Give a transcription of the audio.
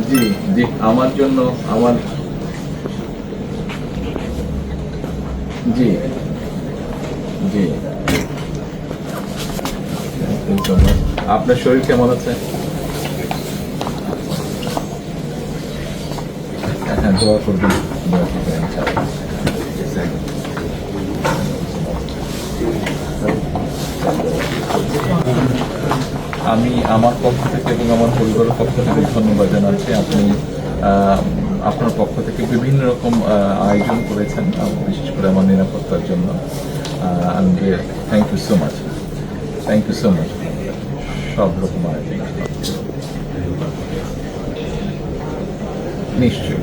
জি জি, আমার জন্য আমার জি জি, থ্যাংক ইউ সো মাচ। আপনার শরীর কেমন আছে? হ্যাঁ, দোয়া করবেন, দোয়া করবেন ইনশাআল্লাহ। আমি আমার পক্ষ থেকে এবং আমার পরিবারের পক্ষ থেকে ধন্যবাদ জানাচ্ছি। আপনি আপনার পক্ষ থেকে বিভিন্ন রকম আয়োজন করেছেন, বিশেষ করে আমার নিরাপত্তার জন্য। Thank you so much, thank you so much. সব রকম আয়োজন নিশ্চয়ই।